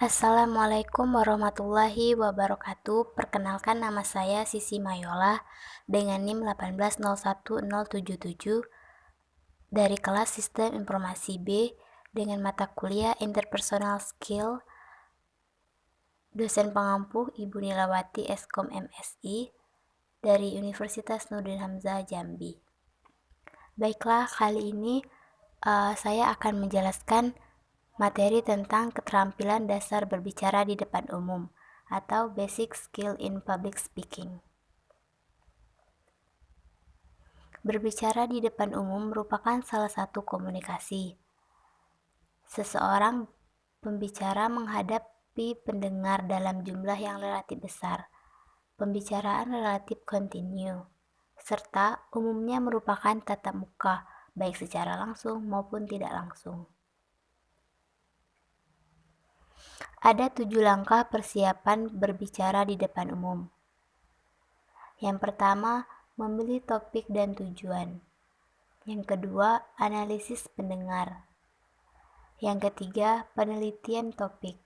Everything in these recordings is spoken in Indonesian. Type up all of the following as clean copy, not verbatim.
Assalamualaikum warahmatullahi wabarakatuh. Perkenalkan, nama saya Sisi Mayola dengan NIM 1801077 dari kelas Sistem Informasi B dengan mata kuliah Interpersonal Skill, dosen pengampu Ibu Nilawati Eskom MSI dari Universitas Nurdin Hamzah Jambi. Baiklah, kali ini saya akan menjelaskan materi tentang keterampilan dasar berbicara di depan umum atau Basic Skill in Public Speaking. Berbicara di depan umum merupakan salah satu komunikasi. Seseorang pembicara menghadapi pendengar dalam jumlah yang relatif besar. Pembicaraan relatif kontinu, serta umumnya merupakan tatap muka, baik secara langsung maupun tidak langsung. Ada 7 langkah persiapan berbicara di depan umum. Yang pertama, memilih topik dan tujuan. Yang kedua, analisis pendengar. Yang ketiga, penelitian topik.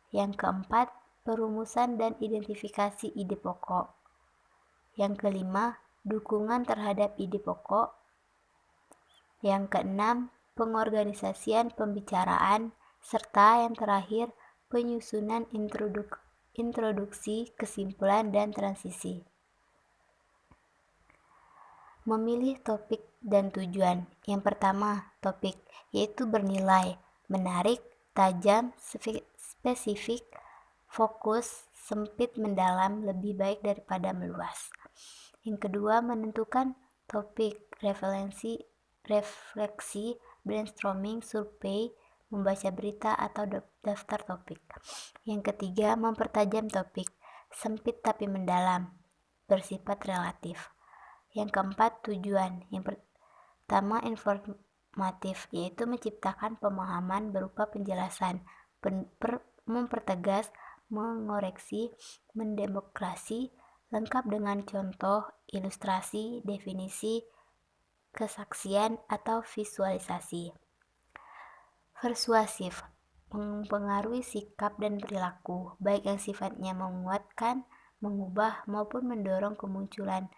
Yang keempat, perumusan dan identifikasi ide pokok. Yang kelima, dukungan terhadap ide pokok. Yang keenam, pengorganisasian pembicaraan, serta yang terakhir, penyusunan introduksi, kesimpulan, dan transisi. Memilih topik dan tujuan. Yang pertama, topik, yaitu bernilai, menarik, tajam, spesifik, fokus, sempit, mendalam, lebih baik daripada meluas. Yang kedua, menentukan topik, refleksi, brainstorming, survei, membaca berita atau daftar topik. Yang ketiga, mempertajam topik, sempit tapi mendalam, bersifat relatif. Yang keempat, tujuan. Yang pertama, informatif, yaitu menciptakan pemahaman berupa penjelasan, mempertegas, mengoreksi, mendemokrasi, lengkap dengan contoh, ilustrasi, definisi, kesaksian, atau visualisasi. Persuasif, mempengaruhi sikap dan perilaku, baik yang sifatnya menguatkan, mengubah, maupun mendorong kemunculan.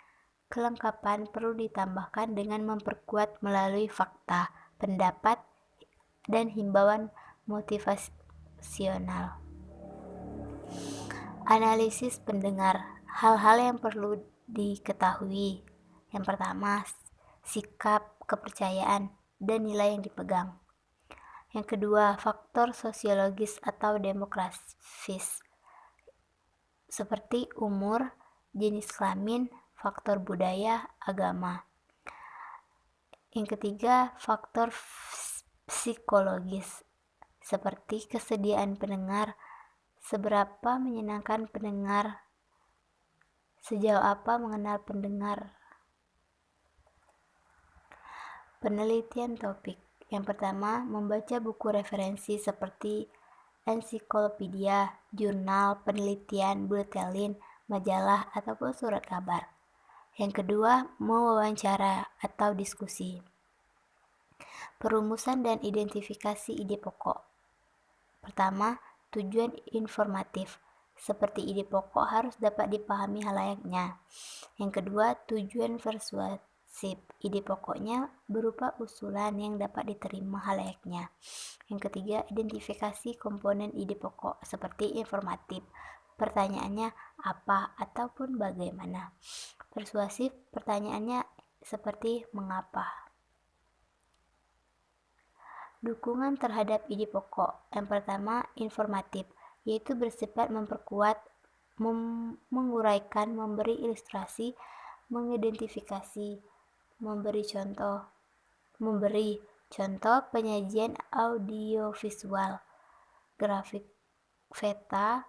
Kelengkapan perlu ditambahkan dengan memperkuat melalui fakta, pendapat, dan himbauan motivasional. Analisis pendengar, hal-hal yang perlu diketahui. Yang pertama, sikap, kepercayaan, dan nilai yang dipegang. Yang kedua, faktor sosiologis atau demografis, seperti umur, jenis kelamin, faktor budaya, agama. Yang ketiga, faktor psikologis, seperti kesediaan pendengar, seberapa menyenangkan pendengar, sejauh apa mengenal pendengar. Penelitian topik. Yang pertama, membaca buku referensi seperti ensiklopedia, jurnal, penelitian, buletin, majalah, ataupun surat kabar. Yang kedua, mewawancara atau diskusi. Perumusan dan identifikasi ide pokok. Pertama, tujuan informatif, seperti ide pokok harus dapat dipahami halayaknya. Yang kedua, tujuan persuasif, ide pokoknya berupa usulan yang dapat diterima halayaknya. Yang ketiga, identifikasi komponen ide pokok, seperti informatif, pertanyaannya apa ataupun bagaimana. Persuasif, pertanyaannya seperti mengapa. Dukungan terhadap ide pokok. Yang pertama, informatif, yaitu bersifat memperkuat, menguraikan, memberi ilustrasi, mengidentifikasi, memberi contoh penyajian audiovisual, grafik, peta,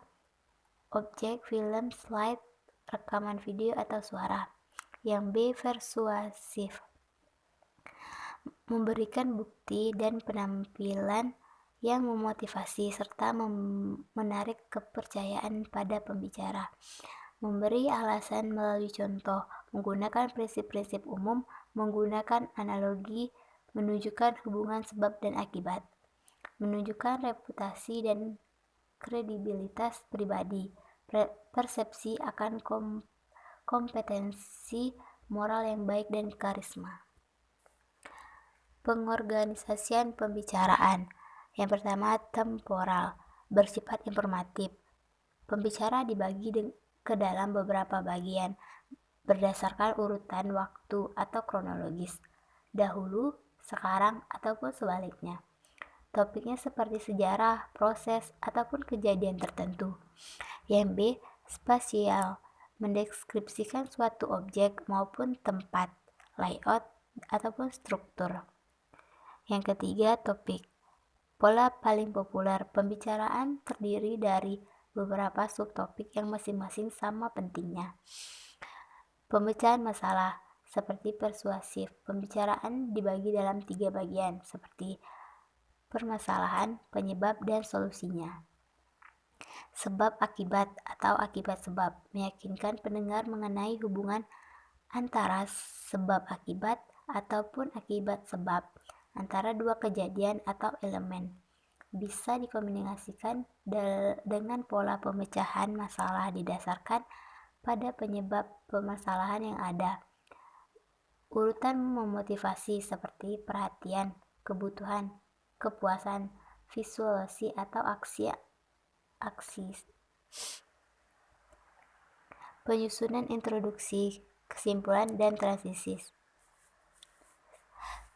objek, film, slide, rekaman video atau suara. Yang B, persuasif, memberikan bukti dan penampilan yang memotivasi serta menarik kepercayaan pada pembicara. Memberi alasan melalui contoh, menggunakan prinsip-prinsip umum, menggunakan analogi, menunjukkan hubungan sebab dan akibat, menunjukkan reputasi dan kredibilitas pribadi, persepsi akan kompetensi moral yang baik dan karisma. Pengorganisasian pembicaraan. Yang pertama, temporal, bersifat informatif. Pembicara dibagi ke dalam beberapa bagian berdasarkan urutan waktu atau kronologis, dahulu, sekarang, ataupun sebaliknya. Topiknya seperti sejarah, proses, ataupun kejadian tertentu. Yang B, spasial, mendeskripsikan suatu objek maupun tempat, layout, ataupun struktur. Yang ketiga, topik. Pola paling populer pembicaraan terdiri dari beberapa subtopik yang masing-masing sama pentingnya. Pemecahan masalah seperti persuasif. Pembicaraan dibagi dalam 3 bagian seperti permasalahan, penyebab, dan solusinya. Sebab akibat atau akibat sebab meyakinkan pendengar mengenai hubungan antara sebab akibat ataupun akibat sebab antara dua kejadian atau elemen. Bisa dikombinasikan dengan pola pemecahan masalah didasarkan pada penyebab permasalahan yang ada. Urutan memotivasi seperti perhatian, kebutuhan, kepuasan, visualisasi atau aksi. Penyusunan introduksi, kesimpulan, dan transisi.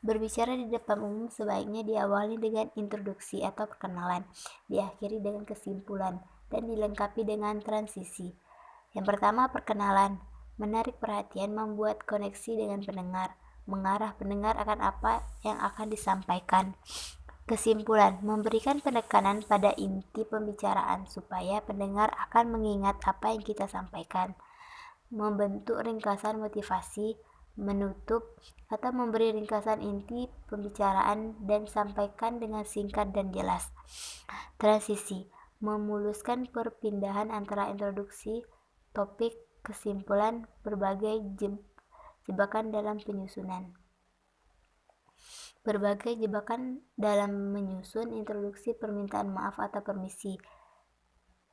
Berbicara di depan umum sebaiknya diawali dengan introduksi atau perkenalan, diakhiri dengan kesimpulan, dan dilengkapi dengan transisi. Yang pertama, perkenalan. Menarik perhatian, membuat koneksi dengan pendengar, mengarah pendengar akan apa yang akan disampaikan. Kesimpulan, memberikan penekanan pada inti pembicaraan supaya pendengar akan mengingat apa yang kita sampaikan. Membentuk ringkasan motivasi, menutup atau memberi ringkasan inti pembicaraan dan sampaikan dengan singkat dan jelas. Transisi, memuluskan perpindahan antara introduksi, topik, kesimpulan, berbagai jebakan dalam penyusunan. Berbagai jebakan dalam menyusun introduksi, permintaan maaf atau permisi,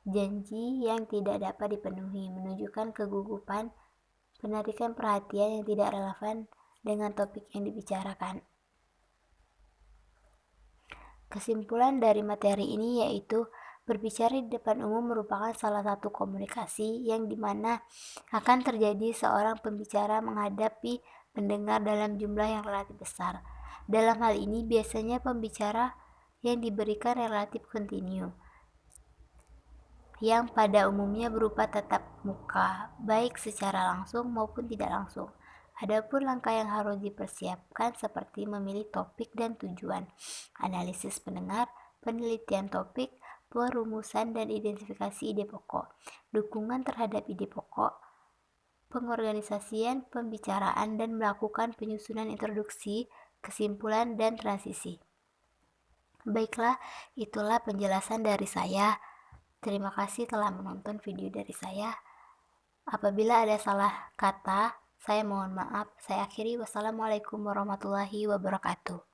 janji yang tidak dapat dipenuhi, menunjukkan kegugupan, penarikan perhatian yang tidak relevan dengan topik yang dibicarakan. Kesimpulan dari materi ini yaitu berbicara di depan umum merupakan salah satu komunikasi yang dimana akan terjadi seorang pembicara menghadapi pendengar dalam jumlah yang relatif besar. Dalam hal ini biasanya pembicara yang diberikan relatif kontinu, yang pada umumnya berupa tatap muka, baik secara langsung maupun tidak langsung. Adapun langkah yang harus dipersiapkan seperti memilih topik dan tujuan, analisis pendengar, penelitian topik, perumusan dan identifikasi ide pokok, dukungan terhadap ide pokok, pengorganisasian pembicaraan, dan melakukan penyusunan introduksi, kesimpulan, dan transisi. Baiklah, itulah penjelasan dari saya. Terima kasih telah menonton video dari saya. Apabila ada salah kata, saya mohon maaf. Saya akhiri. Wassalamualaikum warahmatullahi wabarakatuh.